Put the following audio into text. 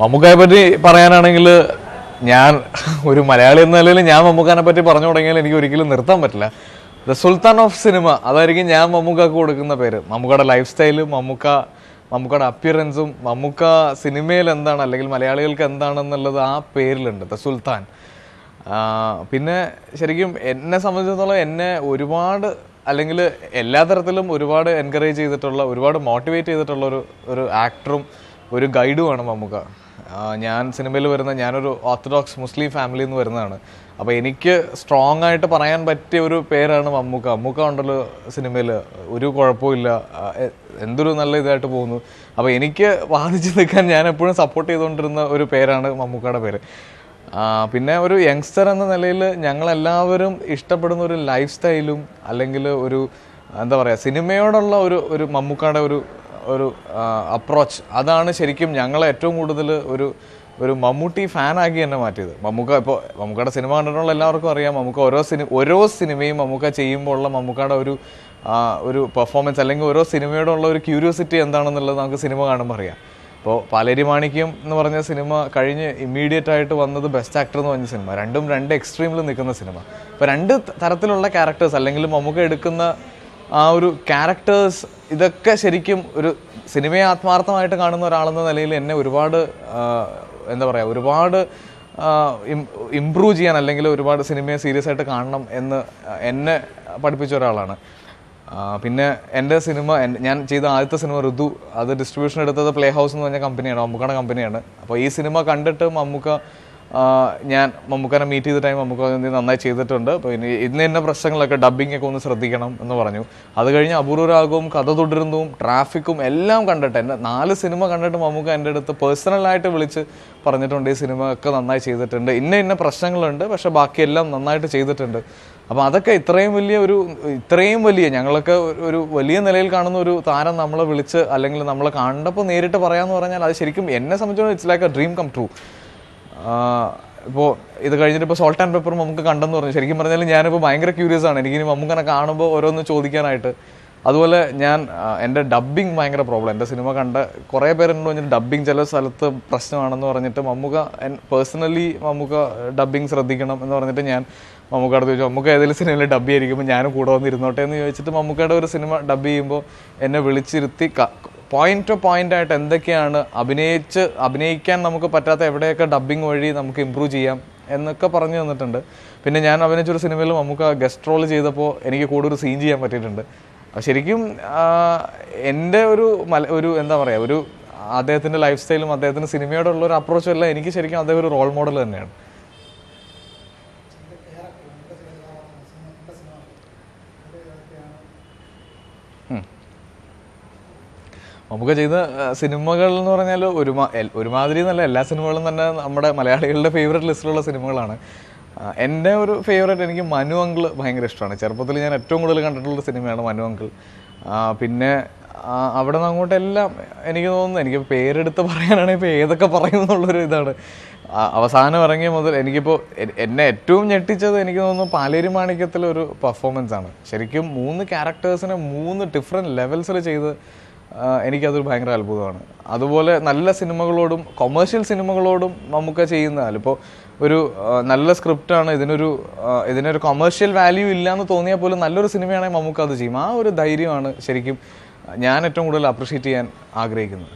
മമ്മൂക്കയെ പറ്റി പറയാനാണെങ്കിൽ ഞാൻ ഒരു മലയാളി എന്ന നിലയിൽ ഞാൻ മമ്മൂക്കാനെ പറ്റി പറഞ്ഞു തുടങ്ങിയാൽ എനിക്ക് ഒരിക്കലും നിർത്താൻ പറ്റില്ല. ദ സുൽത്താൻ ഓഫ് സിനിമ, അതായിരിക്കും ഞാൻ മമ്മൂക്കാക്ക് കൊടുക്കുന്ന പേര്. മമ്മൂക്കയുടെ ലൈഫ് സ്റ്റൈലും മമ്മൂക്കയുടെ അപ്പിയറൻസും മമ്മൂക്ക സിനിമയിൽ എന്താണ് അല്ലെങ്കിൽ മലയാളികൾക്ക് എന്താണെന്നുള്ളത് ആ പേരിലുണ്ട്, ദ സുൽത്താൻ. പിന്നെ ശരിക്കും എന്നെ സംബന്ധിച്ചിടത്തോളം എന്നെ ഒരുപാട് അല്ലെങ്കിൽ എല്ലാ തരത്തിലും ഒരുപാട് എൻകറേജ് ചെയ്തിട്ടുള്ള, ഒരുപാട് മോട്ടിവേറ്റ് ചെയ്തിട്ടുള്ള ഒരു ആക്ടറും ഒരു ഗൈഡുമാണ് മമ്മൂക്ക. ഞാൻ സിനിമയിൽ ഞാനൊരു ഓർത്തഡോക്സ് മുസ്ലിം ഫാമിലിയിൽ നിന്ന് വരുന്നതാണ്. അപ്പോൾ എനിക്ക് സ്ട്രോങ് ആയിട്ട് പറയാൻ പറ്റിയ ഒരു പേരാണ് മമ്മൂക്ക. മമ്മൂക്ക ഉണ്ടല്ലോ സിനിമയിൽ, ഒരു കുഴപ്പമില്ല, എന്തൊരു നല്ല ഇതായിട്ട് പോകുന്നു. അപ്പോൾ എനിക്ക് വാദിച്ച് നിൽക്കാൻ ഞാൻ എപ്പോഴും സപ്പോർട്ട് ചെയ്തുകൊണ്ടിരുന്ന ഒരു പേരാണ് മമ്മൂക്കയുടെ പേര്. പിന്നെ ഒരു യങ്സ്റ്റർ എന്ന നിലയിൽ ഞങ്ങളെല്ലാവരും ഇഷ്ടപ്പെടുന്ന ഒരു ലൈഫ് സ്റ്റൈലും അല്ലെങ്കിൽ ഒരു എന്താ പറയുക, സിനിമയോടുള്ള ഒരു മമ്മൂക്കയുടെ ഒരു അപ്രോച്ച്, അതാണ് ശരിക്കും ഞങ്ങളെ ഏറ്റവും കൂടുതൽ ഒരു മമ്മൂട്ടി ഫാനാക്കി തന്നെ മാറ്റിയത്. മമ്മൂക്കയുടെ സിനിമ കണ്ടിട്ടുള്ള എല്ലാവർക്കും അറിയാം, മമ്മൂക്ക ഓരോ സിനിമയും മമ്മൂക്ക ചെയ്യുമ്പോൾ ഉള്ള മമ്മൂക്കയുടെ ഒരു പെർഫോമൻസ് അല്ലെങ്കിൽ ഓരോ സിനിമയോടുള്ള ഒരു ക്യൂരിയോസിറ്റി എന്താണെന്നുള്ളത് നമുക്ക് സിനിമ കാണുമ്പോൾ അറിയാം. ഇപ്പോൾ പാലേരി മാണിക്യം എന്ന് പറഞ്ഞ സിനിമ കഴിഞ്ഞ് ഇമ്മീഡിയറ്റ് ആയിട്ട് വന്നത് ബെസ്റ്റ് ആക്ടർ എന്ന് പറഞ്ഞ സിനിമ. രണ്ടും രണ്ട് എക്സ്ട്രീമിൽ നിൽക്കുന്ന സിനിമ. ഇപ്പോൾ രണ്ട് തരത്തിലുള്ള ക്യാരക്ടേഴ്സ് അല്ലെങ്കിൽ മമ്മൂക്ക എടുക്കുന്ന ആ ഒരു ക്യാരക്ടേഴ്സ്, ഇതൊക്കെ ശരിക്കും ഒരു സിനിമയെ ആത്മാർത്ഥമായിട്ട് കാണുന്ന ഒരാളെന്ന നിലയിൽ എന്നെ ഒരുപാട് എന്താ പറയുക, ഒരുപാട് ഇമ്പ്രൂവ് ചെയ്യാൻ അല്ലെങ്കിൽ ഒരുപാട് സിനിമയെ സീരിയസ് ആയിട്ട് കാണണം എന്ന് എന്നെ പഠിപ്പിച്ച ഒരാളാണ്. പിന്നെ എൻ്റെ സിനിമ, ഞാൻ ചെയ്ത ആദ്യത്തെ സിനിമ ഋതു, അത് ഡിസ്ട്രിബ്യൂഷൻ എടുത്തത് പ്ലേ ഹൗസ് എന്ന് പറഞ്ഞ കമ്പനിയാണ്, മമ്മൂക്കയുടെ കമ്പനിയാണ്. അപ്പോൾ ഈ സിനിമ കണ്ടിട്ട് ഞാൻ മമ്മൂക്കനെ മീറ്റ് ചെയ്ത ടൈം മമ്മൂക്ക നന്നായി ചെയ്തിട്ടുണ്ട്. അപ്പോൾ ഇന്ന പ്രശ്നങ്ങളൊക്കെ ഡബ്ബിംഗ് ഒക്കെ ഒന്ന് ശ്രദ്ധിക്കണം എന്ന് പറഞ്ഞു. അത് കഴിഞ്ഞ് അപൂർവരാഗവും കഥ തുടരുന്നതും ട്രാഫിക്കും എല്ലാം കണ്ടിട്ട്, എൻ്റെ 4 സിനിമ കണ്ടിട്ട് മമ്മൂക്ക എൻ്റെ അടുത്ത് പേഴ്സണലായിട്ട് വിളിച്ച് പറഞ്ഞിട്ടുണ്ട്, ഈ സിനിമ ഒക്കെ നന്നായി ചെയ്തിട്ടുണ്ട്, ഇന്ന പ്രശ്നങ്ങളുണ്ട്, പക്ഷെ ബാക്കിയെല്ലാം നന്നായിട്ട് ചെയ്തിട്ടുണ്ട്. അപ്പോൾ അതൊക്കെ ഇത്രയും വലിയ ഞങ്ങളൊക്കെ ഒരു വലിയ നിലയിൽ കാണുന്ന ഒരു താരം നമ്മളെ വിളിച്ച് അല്ലെങ്കിൽ നമ്മളെ കണ്ടപ്പോൾ നേരിട്ട് പറയാമെന്ന് പറഞ്ഞാൽ അത് ശരിക്കും എന്നെ സംബന്ധിച്ചിടത്തോളം it's like a dream come true. ഇപ്പോൾ ഇത് കഴിഞ്ഞിട്ട് ഇപ്പോൾ സോൾട്ട് ആൻഡ് പെപ്പർ മമ്മൂക്ക കണ്ടെന്ന് പറഞ്ഞു. ശരിക്കും പറഞ്ഞാൽ ഞാനിപ്പോൾ ഭയങ്കര ക്യൂരിയസ് ആണ്, എനിക്കിനി മമ്മൂക്കനെ കാണുമ്പോൾ ഓരോന്ന് ചോദിക്കാനായിട്ട്. അതുപോലെ എൻ്റെ ഡബ്ബിങ് ഭയങ്കര പ്രോബ്ലം. എൻ്റെ സിനിമ കണ്ട കുറേ പേരെന്നോട് പറഞ്ഞിട്ട് ഡബ്ബിങ് ചില സ്ഥലത്ത് പ്രശ്നമാണെന്ന് പറഞ്ഞിട്ട് പേഴ്സണലി മമ്മൂക്ക ഡബ്ബിങ് ശ്രദ്ധിക്കണം എന്ന് പറഞ്ഞിട്ട് ഞാൻ മമ്മൂക്കയുടെ ചോദിച്ചു, മമ്മൂക്ക ഏതെങ്കിലും സിനിമയിൽ ഡബ്ബ് ചെയ്തിരിക്കുമ്പോൾ ഞാനും കൂടെ വന്നിരുന്നോട്ടെ എന്ന് ചോദിച്ചിട്ട് മമ്മൂക്കയുടെ ഒരു സിനിമ ഡബ്ബ് ചെയ്യുമ്പോൾ എന്നെ വിളിച്ചിരുത്തി പോയിന്റ് ടു പോയിന്റ് ആയിട്ട് എന്തൊക്കെയാണ് അഭിനയിക്കാൻ നമുക്ക് പറ്റാത്ത എവിടെയൊക്കെ ഡബ്ബിങ് വഴി നമുക്ക് ഇമ്പ്രൂവ് ചെയ്യാം എന്നൊക്കെ പറഞ്ഞു തന്നിട്ടുണ്ട്. പിന്നെ ഞാൻ അഭിനയിച്ചൊരു സിനിമയിൽ മമ്മൂക്ക ഗസ്റ്റ് റോൾ ചെയ്തപ്പോൾ എനിക്ക് കൂടെ ഒരു സീൻ ചെയ്യാൻ പറ്റിയിട്ടുണ്ട്. ശരിക്കും എൻ്റെ ഒരു എന്താ പറയുക, അദ്ദേഹത്തിൻ്റെ ലൈഫ് സ്റ്റൈലും അദ്ദേഹത്തിൻ്റെ സിനിമയോടുള്ള ഒരു അപ്രോച്ചും എല്ലാം എനിക്ക് ശരിക്കും അദ്ദേഹം ഒരു റോൾ മോഡൽ തന്നെയാണ്. നമുക്ക് ചെയ്ത സിനിമകൾ എന്ന് പറഞ്ഞാൽ ഒരുമാതിരി എന്നല്ല, എല്ലാ സിനിമകളും തന്നെ നമ്മുടെ മലയാളികളുടെ ഫേവറേറ്റ് ലിസ്റ്റിലുള്ള സിനിമകളാണ്. എൻ്റെ ഒരു ഫേവറേറ്റ്, എനിക്ക് മനു അങ്കിൾ ഭയങ്കര ഇഷ്ടമാണ്. ചെറുപ്പത്തിൽ ഞാൻ ഏറ്റവും കൂടുതൽ കണ്ടിട്ടുള്ള സിനിമയാണ് മനു അങ്കിൾ. പിന്നെ അവിടെ നിന്ന് അങ്ങോട്ടെല്ലാം എനിക്ക് തോന്നുന്നു, എനിക്ക് പേരെടുത്ത് പറയാനാണെങ്കിൽ ഇപ്പോൾ ഏതൊക്കെ പറയുമെന്നുള്ളൊരു ഇതാണ്. അവസാനം ഇറങ്ങിയ മുതൽ എനിക്കിപ്പോൾ എന്നെ ഏറ്റവും ഞെട്ടിച്ചത് എനിക്ക് തോന്നുന്നു പാലേരി മാണിക്യത്തിലൊരു പെർഫോമൻസ് ആണ്. ശരിക്കും 3 ക്യാരക്ടേഴ്സിനെ 3 ഡിഫറെൻറ്റ് ലെവൽസിൽ ചെയ്ത് എനിക്കതൊരു ഭയങ്കര അത്ഭുതമാണ്. അതുപോലെ നല്ല സിനിമകളോടും കൊമേഴ്ഷ്യൽ സിനിമകളോടും നമുക്ക് ചെയ്യുന്നതാണ്. ഇപ്പോൾ ഒരു നല്ല സ്ക്രിപ്റ്റാണ്, ഇതിനൊരു കൊമേഴ്ഷ്യൽ വാല്യൂ ഇല്ല എന്ന് തോന്നിയാൽ പോലും നല്ലൊരു സിനിമയാണെങ്കിൽ നമുക്ക് അത് ചെയ്യും. ആ ഒരു ധൈര്യമാണ് ശരിക്കും ഞാൻ ഏറ്റവും കൂടുതൽ അപ്രിഷ്യേറ്റ് ചെയ്യാൻ ആഗ്രഹിക്കുന്നത്.